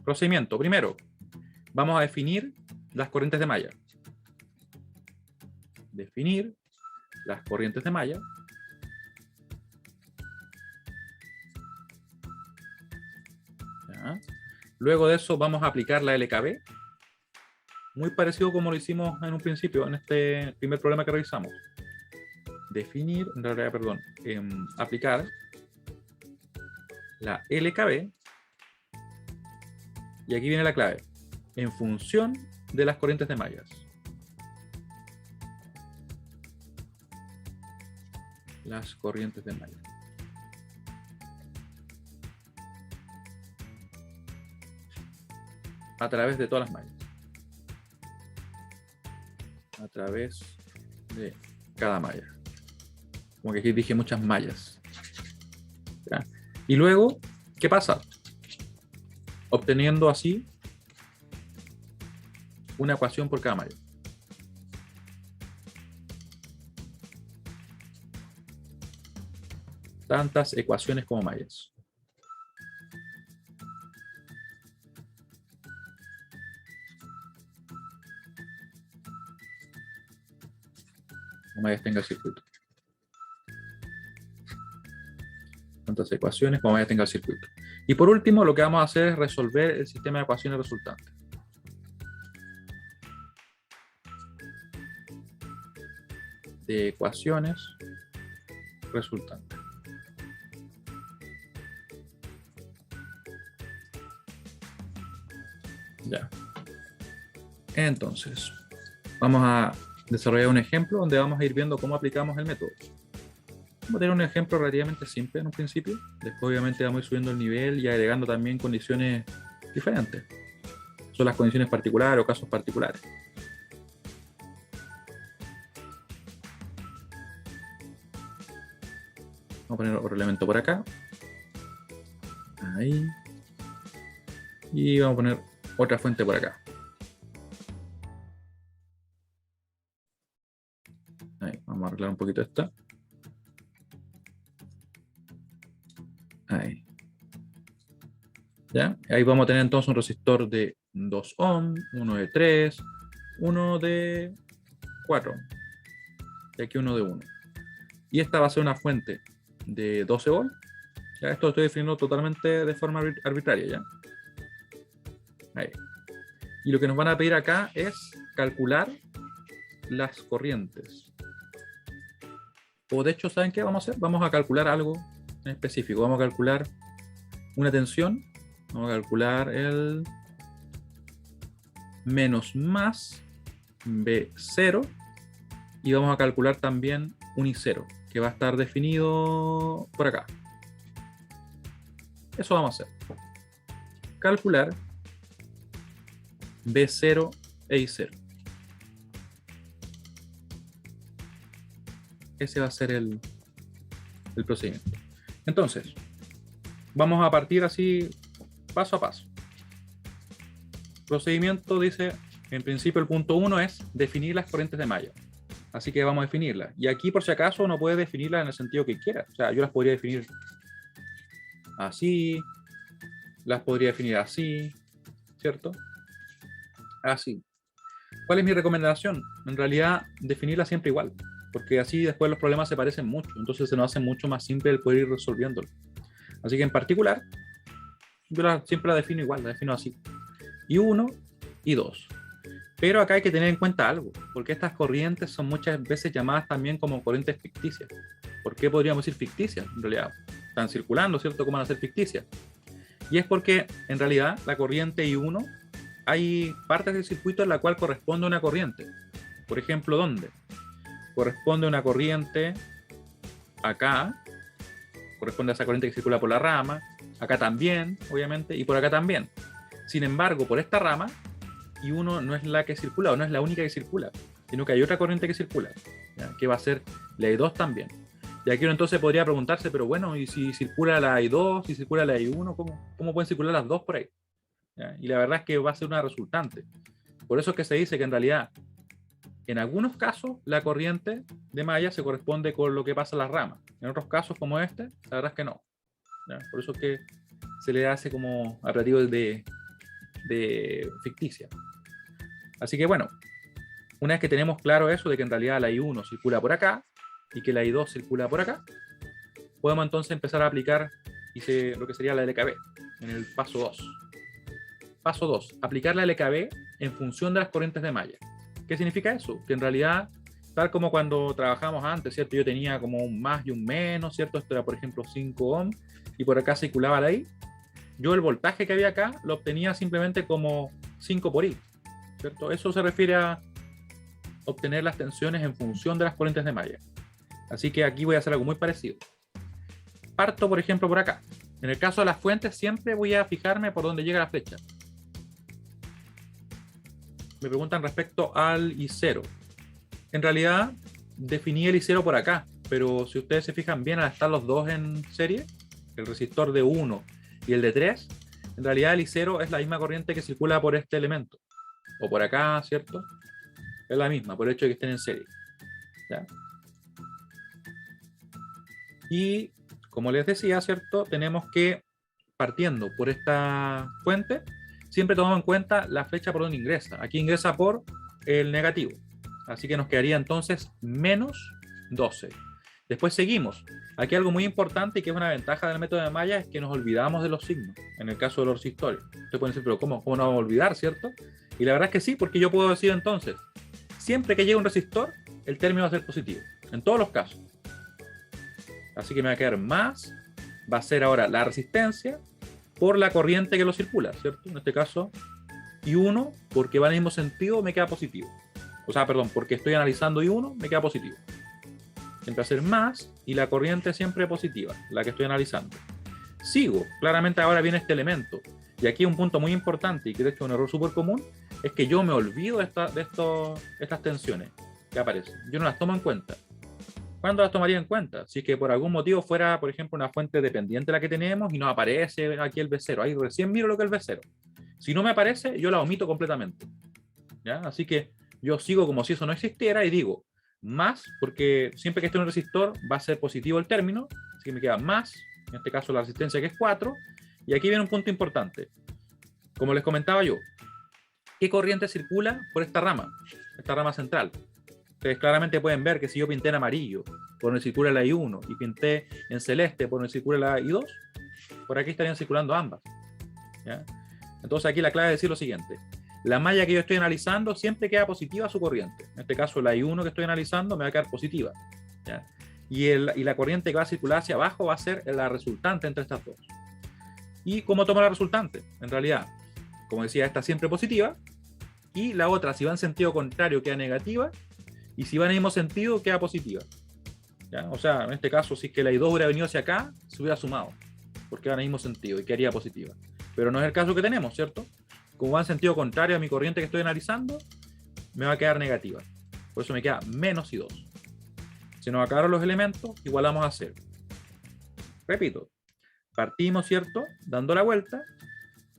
Procedimiento. Primero, vamos a definir las corrientes de malla. Definir las corrientes de malla. ¿Ya? Luego de eso vamos a aplicar la LKB. Muy parecido como lo hicimos en un principio, en este primer problema que revisamos. Definir, en realidad, perdón, aplicar la LKB. Y aquí viene la clave. En función de las corrientes de mallas. Las corrientes de mallas. A través de todas las mallas. A través de cada malla. Como que aquí dije muchas mallas. ¿Ya? Y luego, ¿qué pasa? Obteniendo así una ecuación por cada malla. Tantas ecuaciones como mallas. Como mallas tenga el circuito. Tantas ecuaciones como mallas tenga el circuito. Y por último, lo que vamos a hacer es resolver el sistema de ecuaciones resultante. De ecuaciones resultantes. Ya. Entonces, vamos a desarrollar un ejemplo donde vamos a ir viendo cómo aplicamos el método. Vamos a tener un ejemplo relativamente simple en un principio. Después obviamente vamos a ir subiendo el nivel y agregando también condiciones diferentes. Son las condiciones particulares o casos particulares. Vamos a poner otro elemento por acá. Ahí. Y vamos a poner otra fuente por acá. Ahí, vamos a arreglar un poquito esta. Ahí. ¿Ya? Ahí vamos a tener entonces un resistor de 2 ohm, uno de 3, uno de 4 y aquí uno de 1. Y esta va a ser una fuente de 12 volts. ¿Ya? Esto lo estoy definiendo totalmente de forma arbitraria. ¿Ya? Ahí. Y lo que nos van a pedir acá es calcular las corrientes. O de hecho, ¿saben qué vamos a hacer? Vamos a calcular algo en específico. Vamos a calcular una tensión. Vamos a calcular el menos más B0 y vamos a calcular también un I0 que va a estar definido por acá. Eso vamos a hacer. Calcular B0 e I0. Ese va a ser el procedimiento. Entonces, vamos a partir así paso a paso. Procedimiento dice, en principio el punto 1 es definir las corrientes de malla. Así que vamos a definirlas. Y aquí por si acaso uno puede definirlas en el sentido que quiera. O sea, yo las podría definir así, las podría definir así, ¿cierto? Así. ¿Cuál es mi recomendación? En realidad, definirlas siempre igual. Porque así después los problemas se parecen mucho. Entonces se nos hace mucho más simple el poder ir resolviéndolo. Así que en particular, yo siempre la defino igual, la defino así. Y 1 y 2. Pero acá hay que tener en cuenta algo, porque estas corrientes son muchas veces llamadas también como corrientes ficticias. ¿Por qué podríamos decir ficticias? En realidad, están circulando, ¿cierto? ¿Cómo van a ser ficticias? Y es porque, en realidad, la corriente I1, hay partes del circuito en la cual corresponde a una corriente. Por ejemplo, ¿dónde? Corresponde a una corriente acá, corresponde a esa corriente que circula por la rama, acá también, obviamente, y por acá también. Sin embargo, por esta rama, I1 no es la que circula, o no es la única que circula, sino que hay otra corriente que circula, ¿ya? Que va a ser la I2 también. Y aquí uno entonces podría preguntarse, pero bueno, ¿y si circula la I2, si circula la I1, cómo pueden circular las dos por ahí? ¿Ya? Y la verdad es que va a ser una resultante. Por eso es que se dice que en realidad, en algunos casos, la corriente de malla se corresponde con lo que pasa en las ramas. En otros casos, como este, la verdad es que no. ¿Ya? Por eso es que se le hace como apelativo de ficticia. Así que bueno, una vez que tenemos claro eso de que en realidad la I1 circula por acá y que la I2 circula por acá, podemos entonces empezar a aplicar lo que sería la LKB en el paso 2. Paso 2, aplicar la LKB en función de las corrientes de malla. ¿Qué significa eso? Que en realidad, tal como cuando trabajamos antes, ¿cierto? Yo tenía como un más y un menos, ¿cierto? Esto era, por ejemplo, 5 ohms y por acá circulaba la I. Yo el voltaje que había acá lo obtenía simplemente como 5 por I, ¿cierto? Eso se refiere a obtener las tensiones en función de las corrientes de malla. Así que aquí voy a hacer algo muy parecido. Parto, por ejemplo, por acá. En el caso de las fuentes, siempre voy a fijarme por dónde llega la flecha. Me preguntan respecto al I0. En realidad, definí el I0 por acá, pero si ustedes se fijan bien, al estar los dos en serie, el resistor de 1 y el de 3, en realidad el I0 es la misma corriente que circula por este elemento. O por acá, ¿cierto? Es la misma, por el hecho de que estén en serie. ¿Ya? Y como les decía, ¿cierto? Tenemos que, partiendo por esta fuente, siempre tomamos en cuenta la flecha por donde ingresa. Aquí ingresa por el negativo. Así que nos quedaría entonces menos 12. Después seguimos. Aquí algo muy importante y que es una ventaja del método de malla es que nos olvidamos de los signos, en el caso de los resistores. Ustedes pueden decir, pero ¿cómo no vamos a olvidar, cierto? Y la verdad es que sí, porque yo puedo decir entonces, siempre que llegue un resistor, el término va a ser positivo, en todos los casos. Así que me va a quedar más, va a ser ahora la resistencia por la corriente que lo circula, ¿cierto? En este caso, I1, porque va en el mismo sentido, me queda positivo. O sea, perdón, porque estoy analizando I1, me queda positivo. Siempre va a ser más, y la corriente siempre positiva, la que estoy analizando. Sigo, claramente ahora viene este elemento. Y aquí un punto muy importante, y que de hecho es un error súper común, es que yo me olvido de estas tensiones que aparecen. Yo no las tomo en cuenta. ¿Cuándo las tomaría en cuenta? Si es que por algún motivo fuera, por ejemplo, una fuente dependiente la que tenemos y no aparece aquí el V0. Ahí recién miro lo que es el V0. Si no me aparece, yo la omito completamente. ¿Ya? Así que yo sigo como si eso no existiera y digo más, porque siempre que esté en un resistor va a ser positivo el término, así que me queda más, en este caso la resistencia que es 4. Y aquí viene un punto importante. Como les comentaba yo, ¿qué corriente circula por esta rama central? Ustedes claramente pueden ver que si yo pinté en amarillo por donde circula la I1 y pinté en celeste por donde circula la I2, por aquí estarían circulando ambas. ¿Ya? Entonces aquí la clave es decir lo siguiente. La malla que yo estoy analizando siempre queda positiva su corriente. En este caso la I1 que estoy analizando me va a quedar positiva. ¿Ya? Y la corriente que va a circular hacia abajo va a ser la resultante entre estas dos. ¿Y cómo tomo la resultante? En realidad, como decía, esta siempre positiva, y la otra, si va en sentido contrario, queda negativa, y si va en el mismo sentido, queda positiva. ¿Ya? O sea, en este caso, si es que la I2 hubiera venido hacia acá, se hubiera sumado, porque va en el mismo sentido y quedaría positiva. Pero no es el caso que tenemos, ¿cierto? Como va en sentido contrario a mi corriente que estoy analizando, me va a quedar negativa. Por eso me queda menos I2. Se nos acabaron los elementos, igualamos a 0. Repito, partimos, ¿cierto? Dando la vuelta,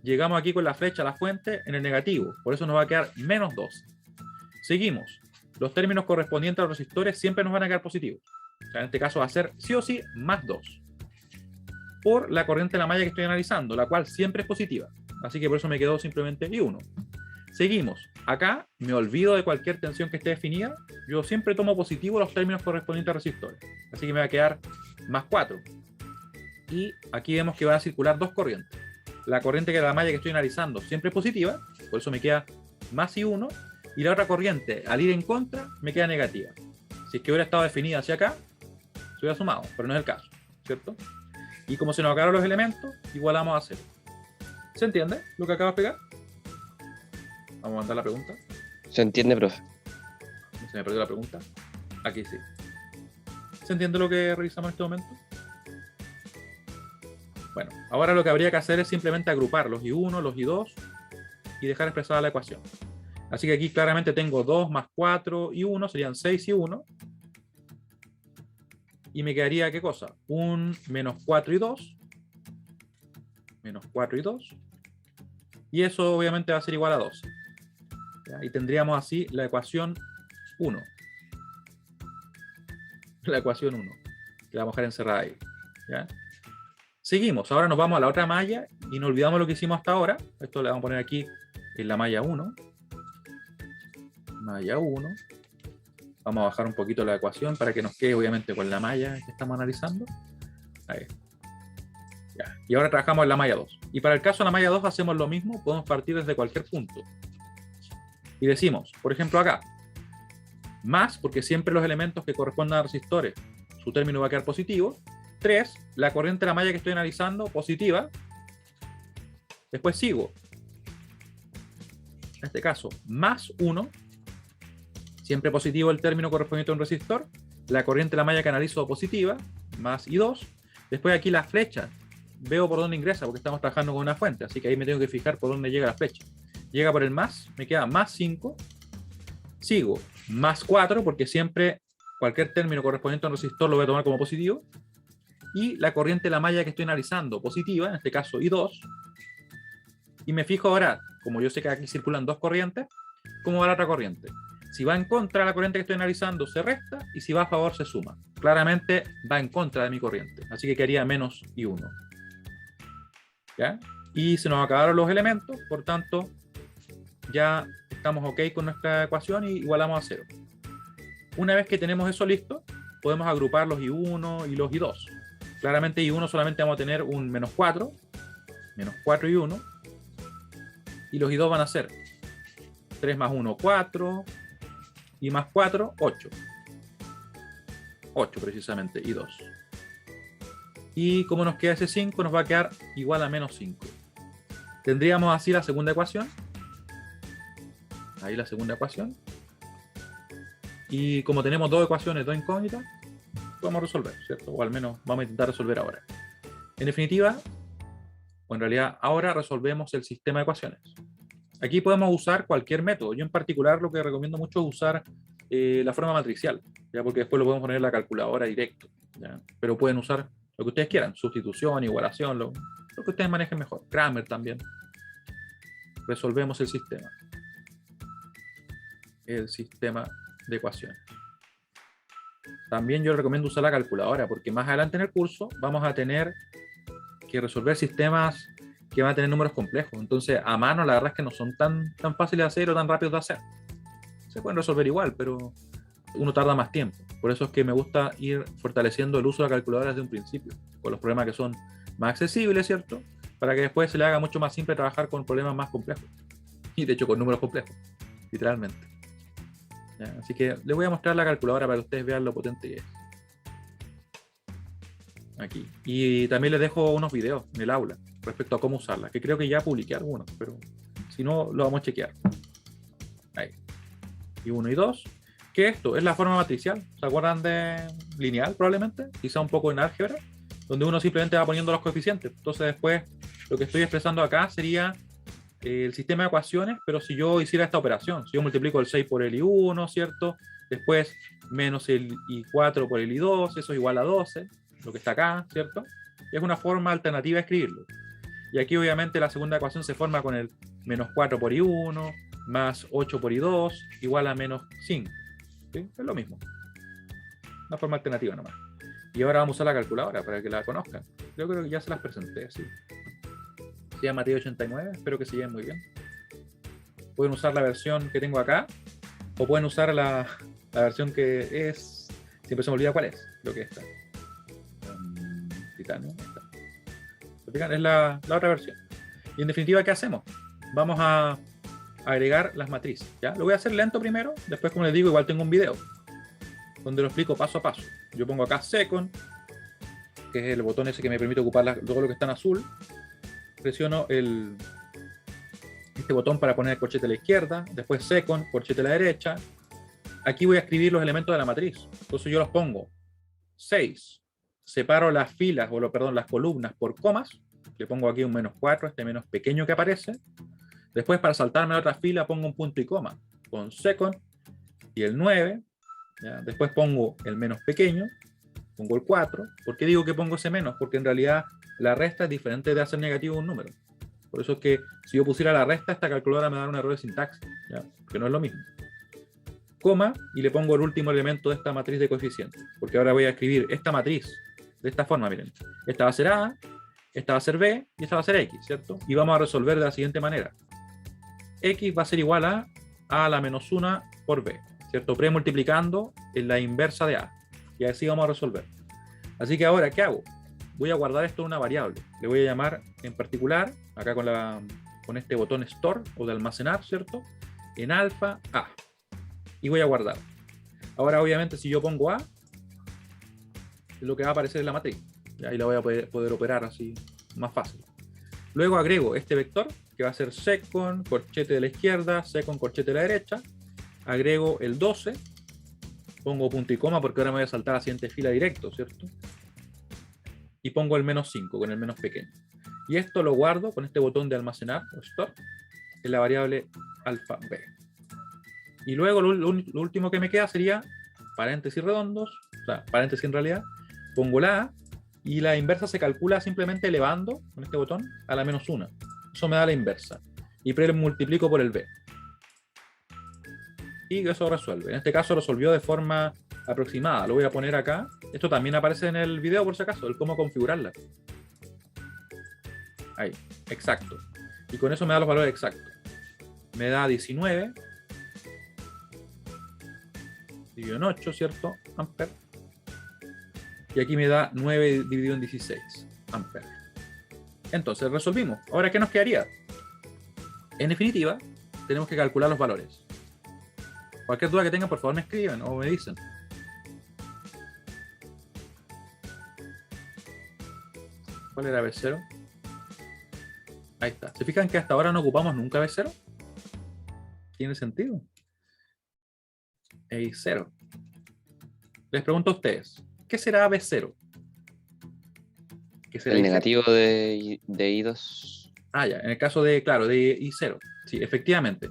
llegamos aquí con la flecha a la fuente en el negativo, por eso nos va a quedar menos 12. Seguimos. Los términos correspondientes a los resistores siempre nos van a quedar positivos. O sea, en este caso va a ser sí o sí más 2. Por la corriente de la malla que estoy analizando, la cual siempre es positiva. Así que por eso me quedó simplemente I1. Seguimos. Acá me olvido de cualquier tensión que esté definida. Yo siempre tomo positivo los términos correspondientes a resistores. Así que me va a quedar más 4. Y aquí vemos que van a circular dos corrientes. La corriente que es la malla que estoy analizando siempre es positiva, por eso me queda más I1. Y la otra corriente, al ir en contra, me queda negativa. Si es que hubiera estado definida hacia acá, se hubiera sumado, pero no es el caso, ¿cierto? Y como se nos acabaron los elementos, igualamos a 0. ¿Se entiende lo que acabo de explicar? Vamos a mandar la pregunta. Se entiende, profe. Se me perdió la pregunta. Aquí sí. ¿Se entiende lo que revisamos en este momento? Bueno, ahora lo que habría que hacer es simplemente agrupar los I1, los I2 y dejar expresada la ecuación. Así que aquí claramente tengo 2 más 4 y 1, serían 6 y 1. Y me quedaría, ¿qué cosa? Un menos 4 y 2. Menos 4 y 2. Y eso obviamente va a ser igual a 12. ¿Ya? Y tendríamos así la ecuación 1. La ecuación 1. Que la vamos a dejar encerrada ahí. ¿Ya? Seguimos. Ahora nos vamos a la otra malla y no olvidamos lo que hicimos hasta ahora. Esto le vamos a poner aquí en la malla 1. Malla 1. Vamos a bajar un poquito la ecuación para que nos quede obviamente con la malla que estamos analizando. Ahí. Ya. Y ahora trabajamos en la malla 2. Y para el caso de la malla 2 hacemos lo mismo, podemos partir desde cualquier punto. Y decimos, por ejemplo acá, más, porque siempre los elementos que correspondan a resistores, su término va a quedar positivo. 3, la corriente de la malla que estoy analizando, positiva. Después sigo. En este caso, más 1, siempre positivo el término correspondiente a un resistor. La corriente de la malla que analizo positiva, más y 2. Después aquí la flecha, veo por dónde ingresa, porque estamos trabajando con una fuente, así que ahí me tengo que fijar por dónde llega la flecha. Llega por el más, me queda más 5. Sigo, más 4, porque siempre cualquier término correspondiente a un resistor lo voy a tomar como positivo. Y la corriente de la malla que estoy analizando, positiva, en este caso I2. Y me fijo ahora, como yo sé que aquí circulan dos corrientes, ¿cómo va la otra corriente? Si va en contra de la corriente que estoy analizando, se resta, y si va a favor, se suma. Claramente va en contra de mi corriente, así que quedaría menos I1. ¿Ya? Y se nos acabaron los elementos, por tanto, ya estamos ok con nuestra ecuación y igualamos a 0. Una vez que tenemos eso listo, podemos agrupar los I1 y los I2. Claramente I1 solamente vamos a tener un menos 4 y 1, y los I2 van a ser 3 más 1, 4, y más 4, 8. 8 precisamente, I2. Y como nos queda ese 5, nos va a quedar igual a menos 5. Tendríamos así la segunda ecuación. Ahí la segunda ecuación. Y como tenemos dos ecuaciones, dos incógnitas, podemos resolver, ¿cierto? O al menos vamos a intentar resolver ahora. En definitiva, o en realidad ahora resolvemos el sistema de ecuaciones. Aquí podemos usar cualquier método. Yo en particular lo que recomiendo mucho es usar la forma matricial, ¿ya? Porque después lo podemos poner en la calculadora directo, ¿ya? Pero pueden usar lo que ustedes quieran, sustitución, igualación, lo que ustedes manejen mejor. Kramer también. Resolvemos el sistema. El sistema de ecuaciones. También yo recomiendo usar la calculadora, porque más adelante en el curso vamos a tener que resolver sistemas que van a tener números complejos. Entonces, a mano, la verdad es que no son tan fáciles de hacer o tan rápidos de hacer. Se pueden resolver igual, pero uno tarda más tiempo. Por eso es que me gusta ir fortaleciendo el uso de la calculadora desde un principio, con los problemas que son más accesibles, ¿cierto? Para que después se le haga mucho más simple trabajar con problemas más complejos. Y de hecho con números complejos, literalmente. ¿Ya? Así que les voy a mostrar la calculadora para que ustedes vean lo potente que es. Aquí. Y también les dejo unos videos en el aula respecto a cómo usarla, que creo que ya publiqué algunos, pero si no, lo vamos a chequear. Ahí. Y 1 y 2. ¿Qué es esto? Es la forma matricial. ¿Se acuerdan de lineal probablemente? Quizá un poco en álgebra, donde uno simplemente va poniendo los coeficientes. Entonces después lo que estoy expresando acá sería el sistema de ecuaciones, pero si yo hiciera esta operación, si yo multiplico el 6 por el I1, ¿cierto? Después menos el I4 por el I2, eso es igual a 12, lo que está acá, ¿cierto? Y es una forma alternativa de escribirlo. Y aquí obviamente la segunda ecuación se forma con el menos 4 por I1, más 8 por I2, igual a menos 5. ¿Sí? Es lo mismo. Una forma alternativa nomás. Y ahora vamos a usar la calculadora para que la conozcan. Yo creo que ya se las presenté, sí. Se llama TI-89, espero que se lleven muy bien. Pueden usar la versión que tengo acá, o pueden usar la versión que es, siempre se me olvida cuál es, creo que esta. Titanio, esta. Es la otra versión. Y en definitiva, ¿qué hacemos? Vamos a agregar las matrices, ¿ya? Lo voy a hacer lento primero, después, como les digo, igual tengo un video donde lo explico paso a paso. Yo pongo acá second, que es el botón ese que me permite ocupar todo lo que está en azul. Presiono este botón para poner el corchete a la izquierda, después second, corchete a la derecha. Aquí voy a escribir los elementos de la matriz. Entonces yo los pongo 6. Separo las filas, las columnas por comas. Le pongo aquí un menos 4, este menos pequeño que aparece. Después, para saltarme a otra fila, pongo un punto y coma con second y el 9. ¿Ya? Después pongo el menos pequeño, pongo el 4. ¿Por qué digo que pongo ese menos? Porque en realidad la resta es diferente de hacer negativo un número. Por eso es que si yo pusiera la resta, esta calculadora me da un error de sintaxis, ¿ya? Que no es lo mismo. Coma, y le pongo el último elemento de esta matriz de coeficientes. Porque ahora voy a escribir esta matriz de esta forma, miren. Esta va a ser A, esta va a ser B y esta va a ser X, ¿cierto? Y vamos a resolver de la siguiente manera. X va a ser igual a A a la menos 1 por B, ¿cierto? Premultiplicando en la inversa de A. Y así vamos a resolver. Así que ahora, ¿qué hago? Voy a guardar esto en una variable. Le voy a llamar en particular, acá con este botón store o de almacenar, ¿cierto? En alfa A. Y voy a guardar. Ahora, obviamente, si yo pongo A, lo que va a aparecer es la matriz. Y ahí la voy a poder operar así más fácil. Luego agrego este vector, que va a ser second, corchete de la izquierda, second, corchete de la derecha. Agrego el 12. Pongo punto y coma porque ahora me voy a saltar a la siguiente fila directo, ¿cierto? Y pongo el menos 5 con el menos pequeño. Y esto lo guardo con este botón de almacenar o store en la variable alfa b. Y luego lo último que me queda sería paréntesis redondos, o sea, paréntesis en realidad, pongo la A y la inversa se calcula simplemente elevando con este botón a la menos 1. Eso me da la inversa. Y multiplico por el b. Y eso resuelve. En este caso resolvió de forma aproximada. Lo voy a poner acá. Esto también aparece en el video por si acaso, el cómo configurarla. Ahí, exacto. Y con eso me da los valores exactos. Me da 19 dividido en 8, ¿cierto? Amper. Y aquí me da 9 dividido en 16 amper. Entonces resolvimos. Ahora, ¿qué nos quedaría? En definitiva, tenemos que calcular los valores. Cualquier duda que tengan, por favor me escriben o me dicen. ¿Cuál era B0? Ahí está. ¿Se fijan que hasta ahora no ocupamos nunca B0? ¿Tiene sentido? I0. Les pregunto a ustedes, ¿qué será B0? ¿Qué será El I0? negativo de I2. Ah, ya, en el caso de, claro, de I0. Sí, efectivamente.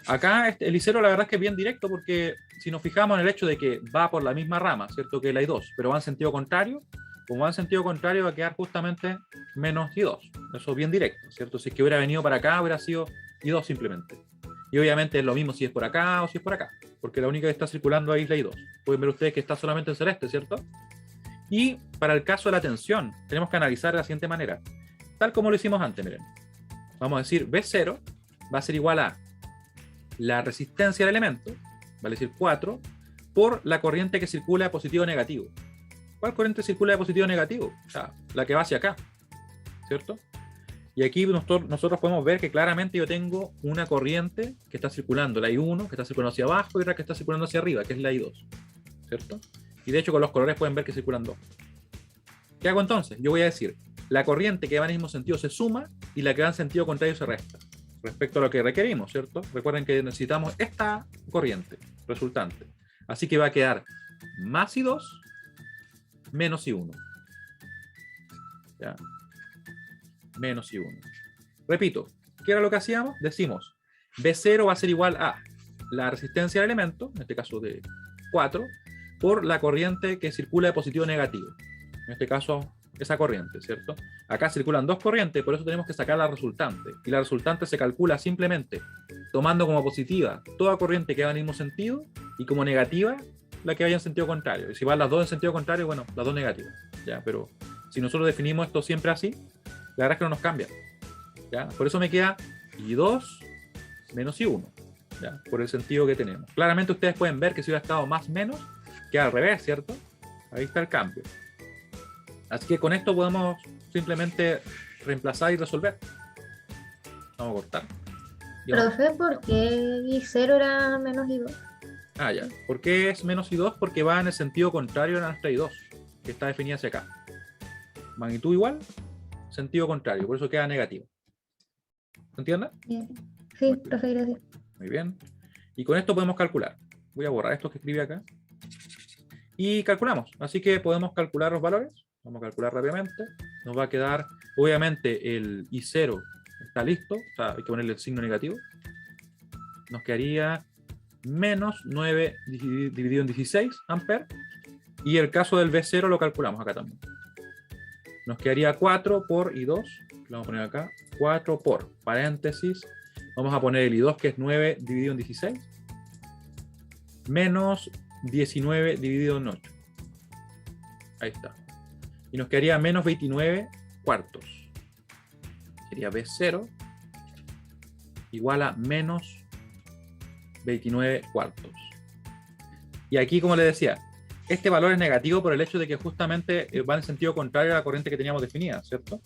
Acá el I0 la verdad es que es bien directo porque si nos fijamos en el hecho de que va por la misma rama, ¿cierto? Que la I2, pero va en sentido contrario, como va en sentido contrario va a quedar justamente menos I2. Eso es bien directo, ¿cierto? Si es que hubiera venido para acá, hubiera sido I2 simplemente. Y obviamente es lo mismo si es por acá o si es por acá, porque la única que está circulando ahí es la I2. Pueden ver ustedes que está solamente en celeste, ¿cierto? Y para el caso de la tensión, tenemos que analizar de la siguiente manera. Tal como lo hicimos antes, miren. Vamos a decir B0 va a ser igual a la resistencia del elemento, vale decir 4, por la corriente que circula de positivo a negativo. ¿Cuál corriente circula de positivo a negativo? O sea, la que va hacia acá, ¿cierto? Y aquí nosotros podemos ver que claramente yo tengo una corriente que está circulando, la I1, que está circulando hacia abajo, y otra que está circulando hacia arriba, que es la I2, ¿cierto? Y de hecho con los colores pueden ver que circulan dos. ¿Qué hago entonces? Yo voy a decir, la corriente que va en el mismo sentido se suma y la que va en sentido contrario se resta. Respecto a lo que requerimos, ¿cierto? Recuerden que necesitamos esta corriente resultante. Así que va a quedar más I2 menos I1. ¿Ya? Menos I1. Repito, ¿qué era lo que hacíamos? Decimos, B0 va a ser igual a la resistencia del elemento, en este caso de 4, por la corriente que circula de positivo a negativo. En este caso, esa corriente, ¿cierto? Acá circulan dos corrientes, por eso tenemos que sacar la resultante. Y la resultante se calcula simplemente tomando como positiva toda corriente que va en el mismo sentido y como negativa la que vaya en sentido contrario. Y si van las dos en sentido contrario, bueno, las dos negativas. ¿Ya? Pero si nosotros definimos esto siempre así, la verdad es que no nos cambia. ¿Ya? Por eso me queda I2 menos I1. ¿Ya? Por el sentido que tenemos. Claramente ustedes pueden ver que si hubiera estado más menos, queda al revés, ¿cierto? Ahí está el cambio. Así que con esto podemos simplemente reemplazar y resolver. Vamos a cortar. Profe, ¿por qué I0 era menos I2? Ah, ya. ¿Por qué es menos I2? Porque va en el sentido contrario a nuestra I2, que está definida hacia acá. Magnitud igual, sentido contrario, por eso queda negativo. ¿Se entiende? Bien. Sí, profe, gracias. Muy bien. Y con esto podemos calcular. Voy a borrar esto que escribí acá. Y calculamos. Así que podemos calcular los valores. Vamos a calcular rápidamente. Nos va a quedar, obviamente, el I0 está listo. O sea, hay que ponerle el signo negativo. Nos quedaría menos 9 dividido en 16 amperes. Y el caso del B0 lo calculamos acá también. Nos quedaría 4 por I2. Lo vamos a poner acá. 4 por paréntesis. Vamos a poner el I2 que es 9 dividido en 16. Menos 19 dividido en 8. Ahí está. Y nos quedaría menos 29 cuartos. Sería B0 igual a menos 29 cuartos. Y aquí, como les decía, este valor es negativo por el hecho de que justamente va en sentido contrario a la corriente que teníamos definida, ¿cierto?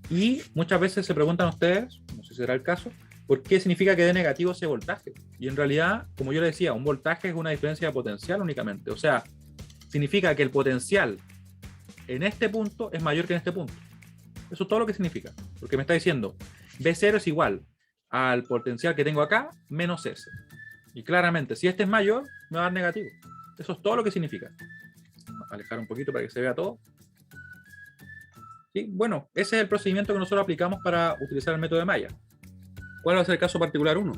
Y muchas veces se preguntan ustedes, no sé si será el caso, ¿por qué significa que dé negativo ese voltaje? Y en realidad, como yo les decía, un voltaje es una diferencia de potencial únicamente. O sea, significa que el potencial en este punto es mayor que en este punto. Eso es todo lo que significa. Porque me está diciendo, B0 es igual al potencial que tengo acá menos S. Y claramente, si este es mayor, me va a dar negativo. Eso es todo lo que significa. Vamos a alejar un poquito para que se vea todo. ¿Sí? Bueno, ese es el procedimiento que nosotros aplicamos para utilizar el método de Maya. ¿Cuál va a ser el caso particular 1?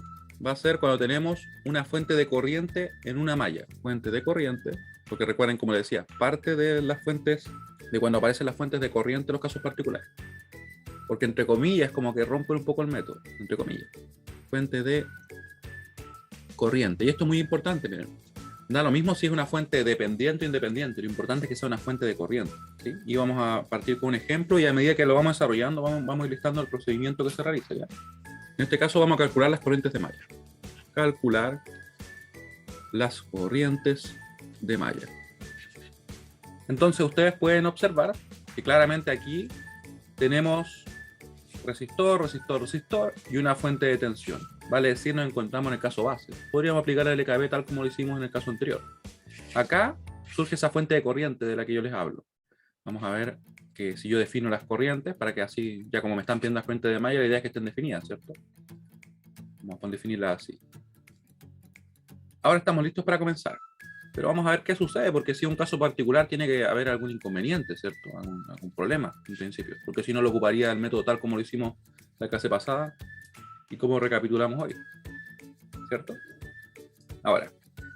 Va a ser cuando tenemos una fuente de corriente en una malla. Fuente de corriente, porque recuerden, como les decía, parte de las fuentes, de cuando aparecen las fuentes de corriente en los casos particulares. Porque entre comillas, como que rompe un poco el método, entre comillas. Fuente de corriente. Y esto es muy importante, miren. Da lo mismo si es una fuente dependiente o independiente. Lo importante es que sea una fuente de corriente, ¿sí? Y vamos a partir con un ejemplo y a medida que lo vamos desarrollando, vamos a ir listando el procedimiento que se realiza, ¿ya? En este caso vamos a calcular las corrientes de malla. Calcular las corrientes de malla. Entonces ustedes pueden observar que claramente aquí tenemos resistor, resistor, resistor y una fuente de tensión. Vale decir, nos encontramos en el caso base. Podríamos aplicar el LKB tal como lo hicimos en el caso anterior. Acá surge esa fuente de corriente de la que yo les hablo. Vamos a ver que si yo defino las corrientes, para que así, ya como me están pidiendo las fuentes de malla, la idea es que estén definidas, ¿cierto? Vamos a definirlas así. Ahora estamos listos para comenzar. Pero vamos a ver qué sucede, porque si es un caso particular tiene que haber algún inconveniente, ¿cierto? Algún problema, en principio. Porque si no lo ocuparía el método tal como lo hicimos la clase pasada y como recapitulamos hoy, ¿cierto? Ahora,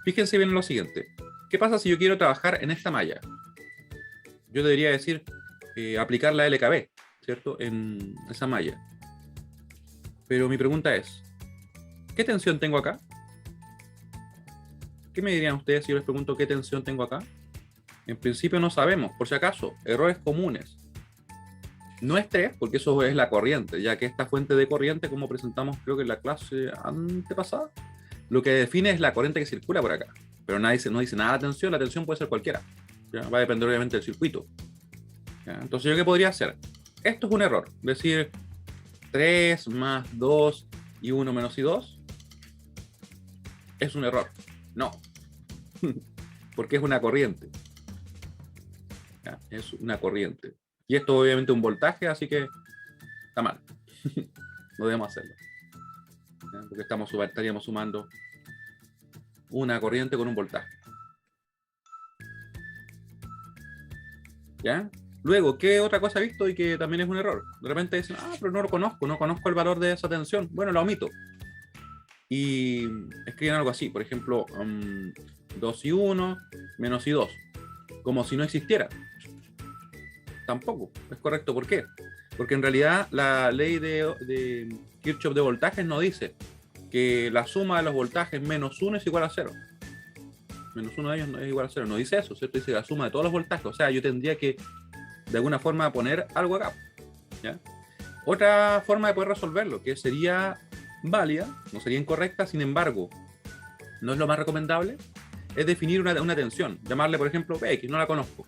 fíjense bien en lo siguiente. ¿Qué pasa si yo quiero trabajar en esta malla? Yo debería decir, aplicar la LKB, ¿cierto? En esa malla. Pero mi pregunta es, ¿qué tensión tengo acá? ¿Qué me dirían ustedes si yo les pregunto qué tensión tengo acá? En principio no sabemos, por si acaso, errores comunes. No es 3, porque eso es la corriente, ya que esta fuente de corriente, como presentamos creo que en la clase antepasada, lo que define es la corriente que circula por acá. Pero no dice nada de la tensión puede ser cualquiera. ¿Ya? Va a depender obviamente del circuito. ¿Ya? Entonces, ¿yo qué podría hacer? Esto es un error, decir 3 más 2 y 1 menos y 2 es un error. No, porque es una corriente. ¿Ya? Es una corriente. Y esto obviamente es un voltaje, así que está mal. No debemos hacerlo. ¿Ya? Porque estaríamos sumando una corriente con un voltaje. ¿Ya? Luego, ¿qué otra cosa he visto y que también es un error? De repente dicen, pero no lo conozco, no conozco el valor de esa tensión. Bueno, la omito. Y escriben algo así, por ejemplo, 2 y 1 menos y 2, como si no existiera. Tampoco es correcto. ¿Por qué? Porque en realidad la ley de Kirchhoff de voltajes no dice que la suma de los voltajes menos 1 es igual a 0. Menos 1 de ellos no es igual a 0. No dice eso, ¿cierto? Dice la suma de todos los voltajes. O sea, yo tendría que de alguna forma poner algo acá, ¿ya? Otra forma de poder resolverlo, que sería válida, no sería incorrecta, sin embargo, no es lo más recomendable, es definir una tensión, llamarle por ejemplo Bx, no la conozco,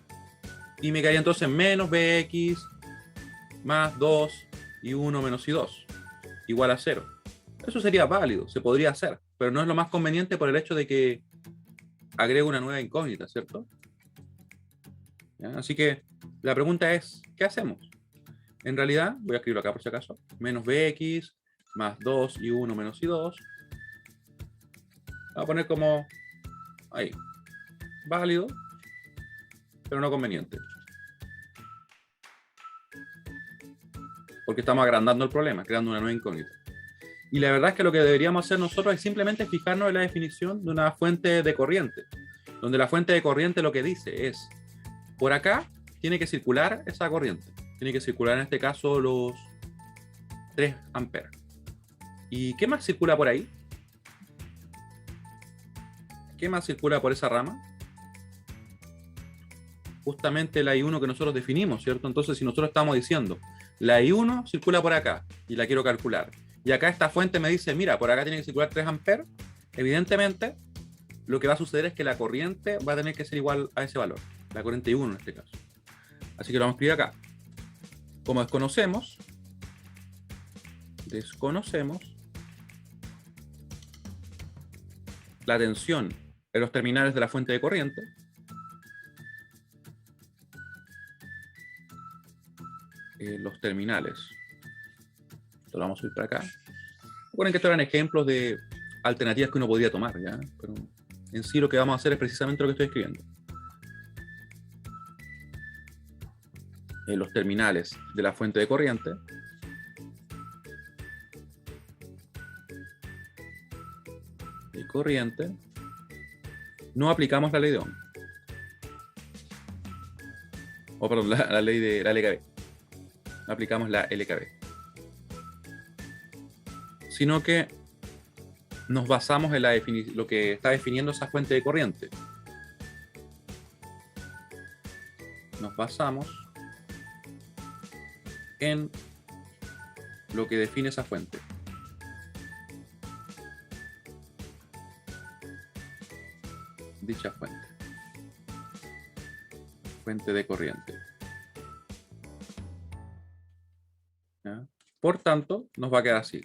y me quedaría entonces menos Bx más 2 y 1 menos y 2 igual a 0. Eso sería válido, se podría hacer, pero no es lo más conveniente por el hecho de que agrego una nueva incógnita, ¿cierto? ¿Ya? Así que la pregunta es, ¿qué hacemos? En realidad, voy a escribirlo acá por si acaso, menos Bx más 2 y 1 menos y 2. Voy a poner como ahí, válido, pero no conveniente. Porque estamos agrandando el problema, creando una nueva incógnita. Y la verdad es que lo que deberíamos hacer nosotros es simplemente fijarnos en la definición de una fuente de corriente, donde la fuente de corriente lo que dice es, por acá tiene que circular esa corriente. Tiene que circular en este caso los 3 amperes. ¿Y qué más circula por ahí? ¿Qué más circula por esa rama? Justamente la I1 que nosotros definimos, ¿cierto? Entonces, si nosotros estamos diciendo, la I1 circula por acá y la quiero calcular, y acá esta fuente me dice, mira, por acá tiene que circular 3 amperes, evidentemente lo que va a suceder es que la corriente va a tener que ser igual a ese valor, la corriente I1 en este caso. Así que lo vamos a escribir acá. Como desconocemos la tensión en los terminales de la fuente de corriente, los terminales, esto lo vamos a subir para acá. Recuerden que estos eran ejemplos de alternativas que uno podría tomar, ¿ya? Pero en sí lo que vamos a hacer es precisamente lo que estoy escribiendo. En los terminales de la fuente de corriente, no aplicamos la ley de Ohm. O perdón, la ley de la LKB. No aplicamos la LKB. Sino que nos basamos en lo que está definiendo esa fuente de corriente. Nos basamos en lo que define esa fuente. Dicha fuente. Fuente de corriente. ¿Ya? Por tanto, nos va a quedar así.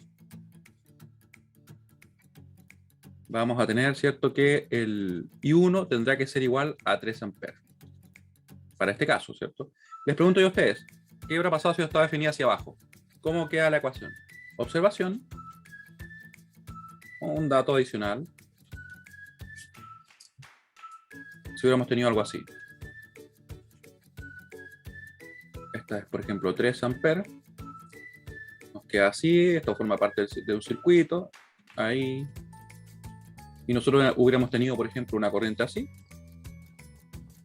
Vamos a tener, ¿cierto?, que el I1 tendrá que ser igual a 3 amperes. Para este caso, ¿cierto? Les pregunto yo a ustedes, ¿qué habrá pasado si estaba definida hacia abajo? ¿Cómo queda la ecuación? Observación. Un dato adicional. Si hubiéramos tenido algo así. Esta es, por ejemplo, 3 amperes. Nos queda así. Esto forma parte de un circuito. Ahí. Y nosotros hubiéramos tenido, por ejemplo, una corriente así.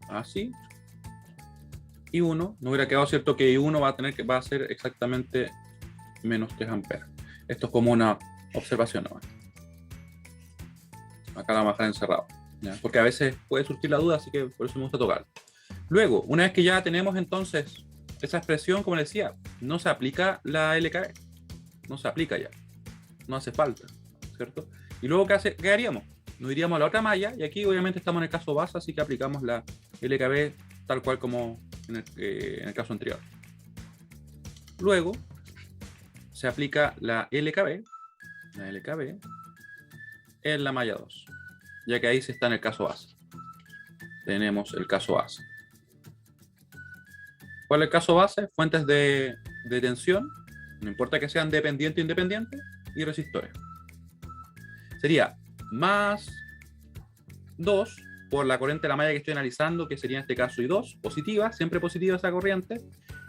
Así. Y 1. No hubiera quedado cierto que I1 va a ser exactamente menos 3 amperes. Esto es como una observación nomás. Acá la vamos a dejar encerrado, ¿ya? Porque a veces puede surgir la duda, así que por eso me gusta tocar. Luego, una vez que ya tenemos entonces esa expresión, como les decía, no se aplica la LKB. No se aplica ya. No hace falta, ¿cierto? Y luego, ¿qué haríamos? Nos iríamos a la otra malla, y aquí obviamente estamos en el caso base, así que aplicamos la LKB tal cual como en el caso anterior. Luego, se aplica la LKB en la malla 2, ya que ahí se está en el caso base. Tenemos el caso base. ¿Cuál es el caso base? Fuentes de tensión, no importa que sean dependiente o independiente, y resistores. Sería más 2 por la corriente de la malla que estoy analizando, que sería en este caso I2, positiva, siempre positiva esa corriente,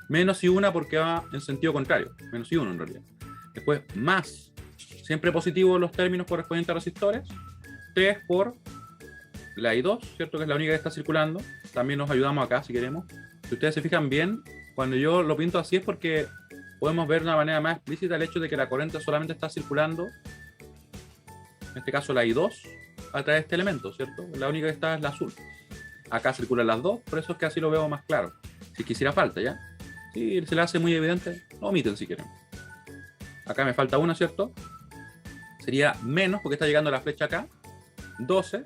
menos I1 porque va en sentido contrario, menos I1 en realidad. Después más, siempre positivo los términos correspondientes a resistores, 3 por la I2, ¿cierto? Que es la única que está circulando. También nos ayudamos acá si queremos. Si ustedes se fijan bien, cuando yo lo pinto así es porque podemos ver de una manera más explícita el hecho de que la corriente solamente está circulando, en este caso la I2, a través de este elemento, ¿cierto? La única que está es la azul. Acá circulan las dos, por eso es que así lo veo más claro. Si quisiera falta, ¿ya? Si se le hace muy evidente, lo omiten si quieren. Acá me falta una, ¿cierto? Sería menos, porque está llegando la flecha acá, 12.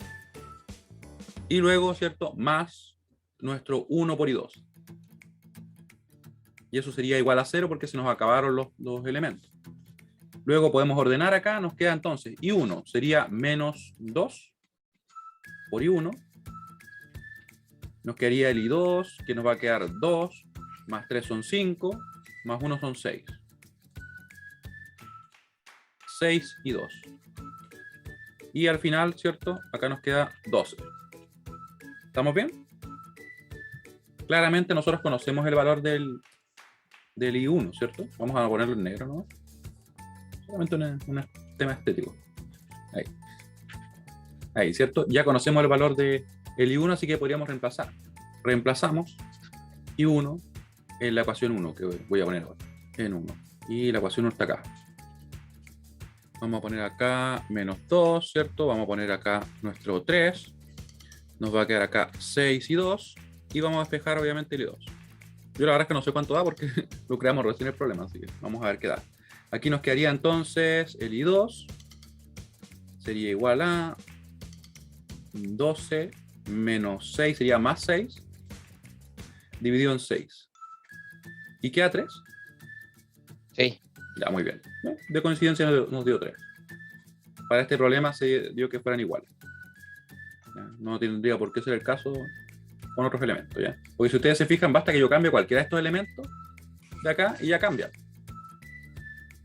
Y luego, ¿cierto? Más nuestro 1 por I2. Y eso sería igual a 0 porque se nos acabaron los elementos. Luego podemos ordenar acá, nos queda entonces I1 sería menos 2 por I1. Nos quedaría el I2, que nos va a quedar 2, más 3 son 5, más 1 son 6. 6 y 2. Y al final, ¿cierto? Acá nos queda 12. ¿Estamos bien? Claramente nosotros conocemos el valor del I1, ¿cierto? Vamos a ponerlo en negro, ¿no? Solamente un tema estético. Ahí. Ahí, ¿cierto? Ya conocemos el valor del I1, así que podríamos reemplazar. Reemplazamos I1 en la ecuación 1, que voy a poner ahora. En 1. Y la ecuación 1 está acá. Vamos a poner acá menos 2, ¿cierto? Vamos a poner acá nuestro 3. Nos va a quedar acá 6 y 2. Y vamos a despejar obviamente el I2. Yo la verdad es que no sé cuánto da porque lo creamos recién el problema, así que vamos a ver qué da. Aquí nos quedaría entonces el I2 sería igual a 12 menos 6, sería más 6, dividido en 6. ¿Y queda 3? Sí. Ya, muy bien. De coincidencia nos dio 3. Para este problema se dio que fueran iguales. ¿Ya? No tendría por qué ser el caso con otros elementos, ¿ya? Porque si ustedes se fijan, basta que yo cambie cualquiera de estos elementos de acá y ya cambia.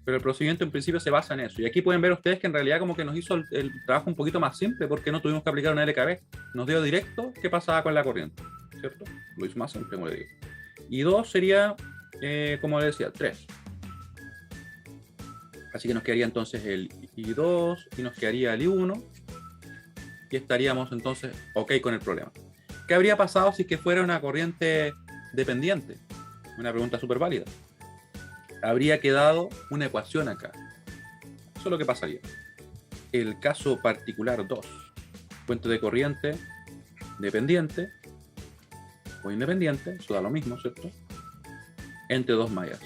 Pero el procedimiento en principio se basa en eso. Y aquí pueden ver ustedes que en realidad como que nos hizo el trabajo un poquito más simple porque no tuvimos que aplicar una LKB. Nos dio directo qué pasaba con la corriente, ¿cierto? Lo hizo más simple, como le digo. Y 2 sería, como le decía, 3. Así que nos quedaría entonces el I2 y nos quedaría el I1. Y estaríamos entonces ok con el problema. ¿Qué habría pasado si es que fuera una corriente dependiente? Una pregunta súper válida. Habría quedado una ecuación acá. Eso es lo que pasaría. El caso particular 2. Fuente de corriente dependiente o independiente, eso da lo mismo, ¿cierto? Entre dos mallas.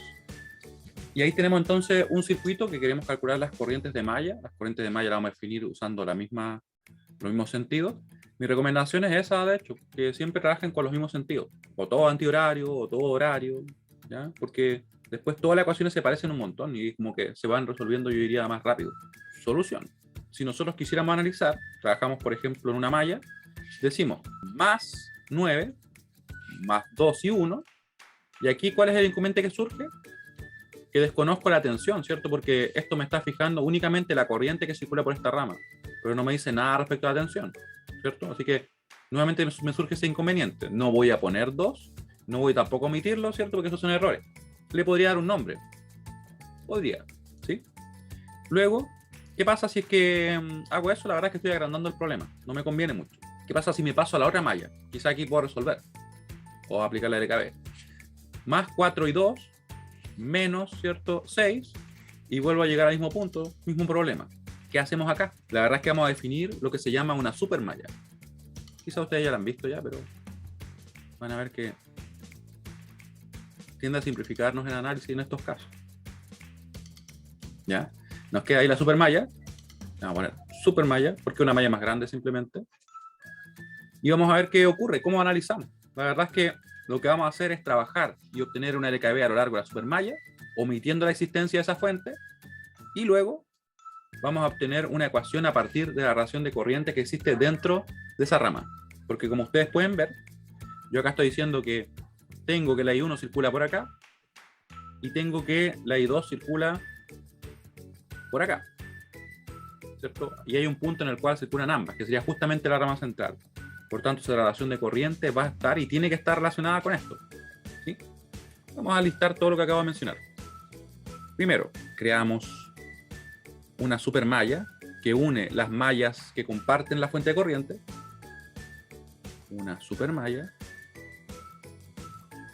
Y ahí tenemos entonces un circuito que queremos calcular las corrientes de malla. Las corrientes de malla las vamos a definir usando los mismos sentidos. Mi recomendación es esa, de hecho, que siempre trabajen con los mismos sentidos. O todo antihorario, o todo horario, ¿ya? Porque después todas las ecuaciones se parecen un montón y como que se van resolviendo, yo diría, más rápido. Solución. Si nosotros quisiéramos analizar, trabajamos, por ejemplo, en una malla, decimos más 9, más 2 y 1. Y aquí, ¿cuál es el inconveniente que surge? Que desconozco la tensión, ¿cierto? Porque esto me está fijando únicamente la corriente que circula por esta rama, pero no me dice nada respecto a la tensión, ¿cierto? Así que nuevamente me surge ese inconveniente. No voy a poner 2, no voy tampoco a omitirlo, ¿cierto? Porque esos son errores. Le podría dar un nombre. Podría, ¿sí? Luego, ¿qué pasa si es que hago eso? La verdad es que estoy agrandando el problema. No me conviene mucho. ¿Qué pasa si me paso a la otra malla? Quizá aquí puedo resolver. O aplicar la LKB. Más 4 y 2, menos, ¿cierto? 6. Y vuelvo a llegar al mismo punto, mismo problema. ¿Qué hacemos acá? La verdad es que vamos a definir lo que se llama una supermalla. Quizá ustedes ya la han visto ya, pero van a ver que tiende a simplificarnos el análisis en estos casos. ¿Ya? Nos queda ahí la supermalla. Vamos a poner supermalla, porque es una malla más grande simplemente. Y vamos a ver qué ocurre, cómo analizamos. La verdad es que lo que vamos a hacer es trabajar y obtener una LKB a lo largo de la supermalla, omitiendo la existencia de esa fuente, y luego vamos a obtener una ecuación a partir de la relación de corriente que existe dentro de esa rama. Porque como ustedes pueden ver, yo acá estoy diciendo que tengo que la I1 circula por acá y tengo que la I2 circula por acá, ¿cierto? Y hay un punto en el cual circulan ambas, que sería justamente la rama central. Por tanto, esa relación de corriente va a estar y tiene que estar relacionada con esto, ¿sí? Vamos a listar todo lo que acabo de mencionar. Primero, creamos una supermalla que une las mallas que comparten la fuente de corriente. Una supermalla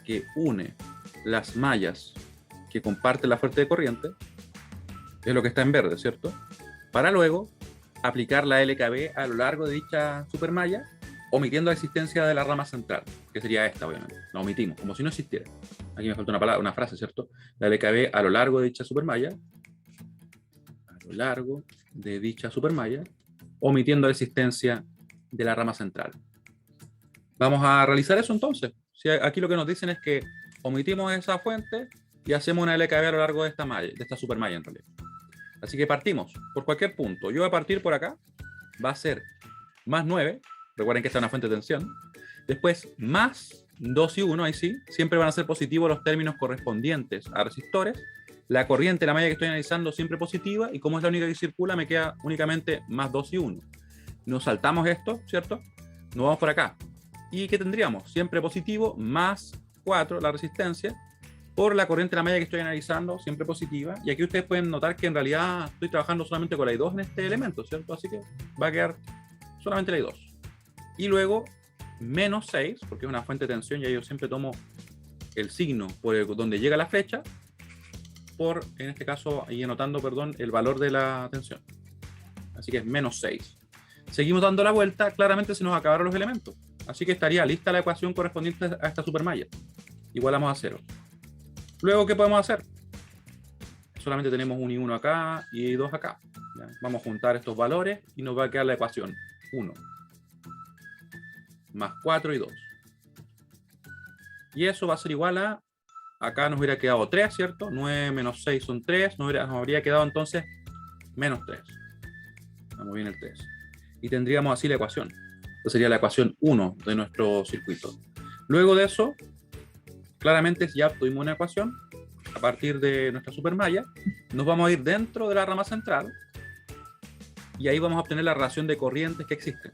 que une las mallas que comparten la fuente de corriente, es lo que está en verde, ¿cierto? Para luego aplicar la LKB a lo largo de dicha supermalla, omitiendo la existencia de la rama central, que sería esta, obviamente. La omitimos, como si no existiera. Aquí me falta una palabra, una frase, ¿cierto? La LKB a lo largo de dicha supermalla, a lo largo de dicha supermalla, omitiendo la existencia de la rama central. Vamos a realizar eso entonces. Si aquí lo que nos dicen es que omitimos esa fuente y hacemos una LKB a lo largo de esta malla, de esta supermalla en realidad. Así que partimos por cualquier punto. Yo voy a partir por acá. Va a ser más 9. Recuerden que esta es una fuente de tensión. Después más 2 y 1, ahí sí. Siempre van a ser positivos los términos correspondientes a resistores. La corriente, la malla que estoy analizando, siempre positiva. Y como es la única que circula, me queda únicamente más 2 y 1. Nos saltamos esto, ¿cierto? Nos vamos por acá. ¿Y qué tendríamos? Siempre positivo, más 4, la resistencia, por la corriente de la malla que estoy analizando, siempre positiva. Y aquí ustedes pueden notar que en realidad estoy trabajando solamente con la I2 en este elemento, ¿cierto? Así que va a quedar solamente la I2. Y luego, menos 6, porque es una fuente de tensión, y ahí yo siempre tomo el signo por donde llega la flecha, por, en este caso, ahí anotando, perdón, el valor de la tensión. Así que es menos 6. Seguimos dando la vuelta, claramente se nos acabaron los elementos. Así que estaría lista la ecuación correspondiente a esta supermalla. Igualamos a 0. Luego, ¿qué podemos hacer? solamente tenemos un y 1 acá y 2 acá. ¿Ya? Vamos a juntar estos valores y nos va a quedar la ecuación 1 más 4 y 2. Y eso va a ser igual a, acá nos hubiera quedado 3, ¿cierto? 9 menos 6 son 3, nos habría quedado entonces menos 3. Vamos bien el 3. Y tendríamos así la ecuación. Esta sería la ecuación 1 de nuestro circuito. Luego de eso, claramente ya obtuvimos una ecuación. A partir de nuestra supermalla, nos vamos a ir dentro de la rama central y ahí vamos a obtener la relación de corrientes que existen.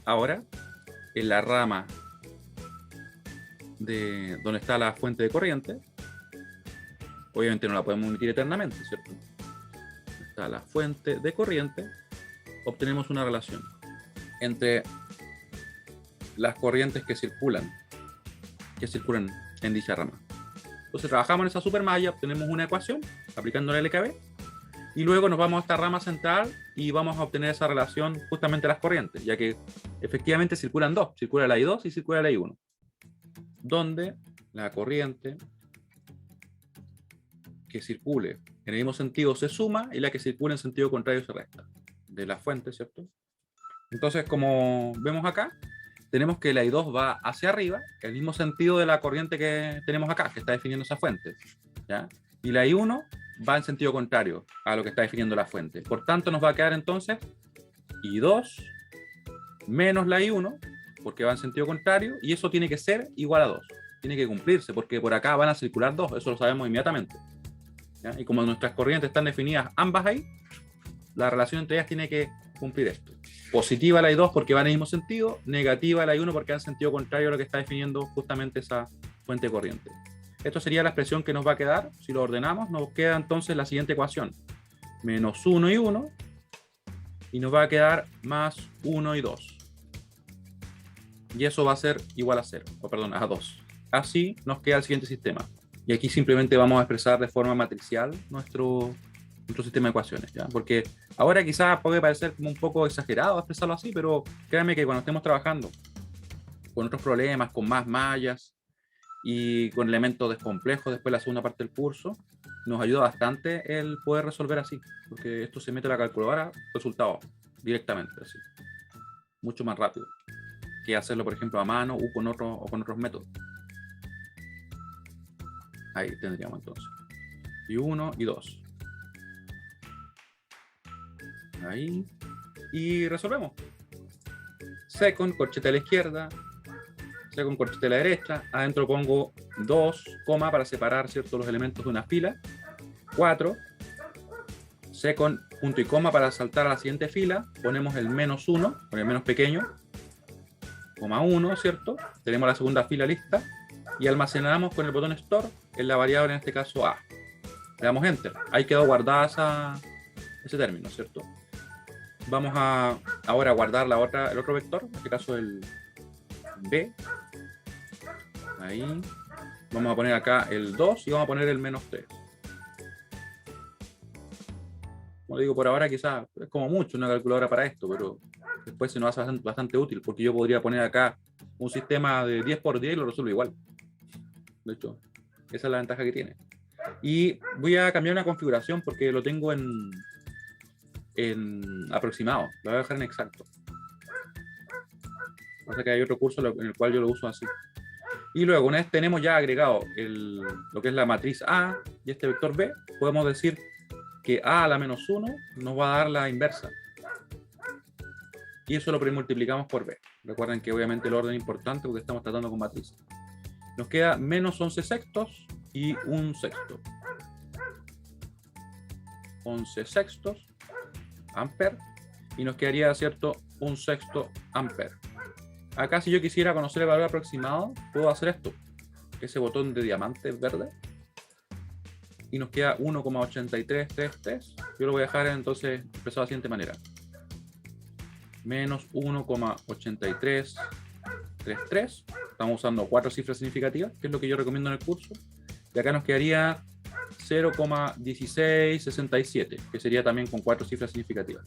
Ahora, en la rama de donde está la fuente de corriente, obviamente no la podemos emitir eternamente, ¿cierto? Está la fuente de corriente, obtenemos una relación entre las corrientes que circulan en dicha rama. Entonces trabajamos en esa supermalla, obtenemos una ecuación aplicando el LKB y luego nos vamos a esta rama central y vamos a obtener esa relación justamente de las corrientes, ya que efectivamente circulan dos, circula la I2 y circula la I1, donde la corriente que circule en el mismo sentido se suma y la que circula en sentido contrario se resta de la fuente, ¿cierto? Entonces, como vemos acá, tenemos que la I2 va hacia arriba, el mismo sentido de la corriente que tenemos acá, que está definiendo esa fuente, ¿ya? Y la I1 va en sentido contrario a lo que está definiendo la fuente. Por tanto, nos va a quedar entonces I2 menos la I1, porque va en sentido contrario, y eso tiene que ser igual a 2. Tiene que cumplirse, porque por acá van a circular 2, eso lo sabemos inmediatamente, ¿ya? Y como nuestras corrientes están definidas ambas ahí, la relación entre ellas tiene que cumplir esto. Positiva la I2 porque va en el mismo sentido, negativa la I1 porque va en sentido contrario a lo que está definiendo justamente esa fuente de corriente. Esto sería la expresión que nos va a quedar. Si lo ordenamos, nos queda entonces la siguiente ecuación. Menos 1 y 1, y nos va a quedar más 1 y 2. Y eso va a ser igual a 0, o perdón, a 2. Así nos queda el siguiente sistema. Y aquí simplemente vamos a expresar de forma matricial nuestro sistema de ecuaciones, ¿ya? Porque ahora quizás puede parecer como un poco exagerado expresarlo así, pero créanme que cuando estemos trabajando con otros problemas, con más mallas y con elementos descomplejos después de la segunda parte del curso, nos ayuda bastante el poder resolver así, porque esto se mete a la calculadora, resultado directamente, así, mucho más rápido que hacerlo, por ejemplo, a mano o con otros métodos. Ahí tendríamos entonces y 1 y 2. Ahí. Y resolvemos. Second, corchete a la izquierda. Second, corchete a la derecha. Adentro pongo 2, coma, para separar, ¿cierto?, los elementos de una fila. 4. Second, punto y coma para saltar a la siguiente fila. Ponemos el menos 1, con el menos pequeño. Coma 1, ¿cierto? Tenemos la segunda fila lista. Y almacenamos con el botón Store en la variable, en este caso A. Le damos Enter. Ahí quedó guardada ese término, ¿cierto? Vamos a ahora guardar el otro vector, en este caso el B. Ahí. Vamos a poner acá el 2 y vamos a poner el menos 3. Como digo, por ahora quizás es como mucho una calculadora para esto, pero después se nos hace bastante útil, porque yo podría poner acá un sistema de 10 por 10 y lo resuelvo igual. De hecho, esa es la ventaja que tiene. Y voy a cambiar una configuración porque lo tengo en aproximado, lo voy a dejar en exacto. O sea que hay otro curso en el cual yo lo uso así. Y luego, una vez tenemos ya agregado lo que es la matriz A y este vector B, podemos decir que A a la menos 1 nos va a dar la inversa. Y eso lo multiplicamos por B. Recuerden que obviamente el orden es importante porque estamos tratando con matrices. Nos queda menos 11 sextos y 1 sexto. 11 sextos amper, y nos quedaría, ¿cierto?, 1 sexto amper. Acá, si yo quisiera conocer el valor aproximado, puedo hacer esto, ese botón de diamante verde, y nos queda 1,8333. Yo lo voy a dejar entonces expresado de la siguiente manera: menos 1,8333. Estamos usando 4 cifras significativas, que es lo que yo recomiendo en el curso, y acá nos quedaría 0,1667, que sería también con 4 cifras significativas.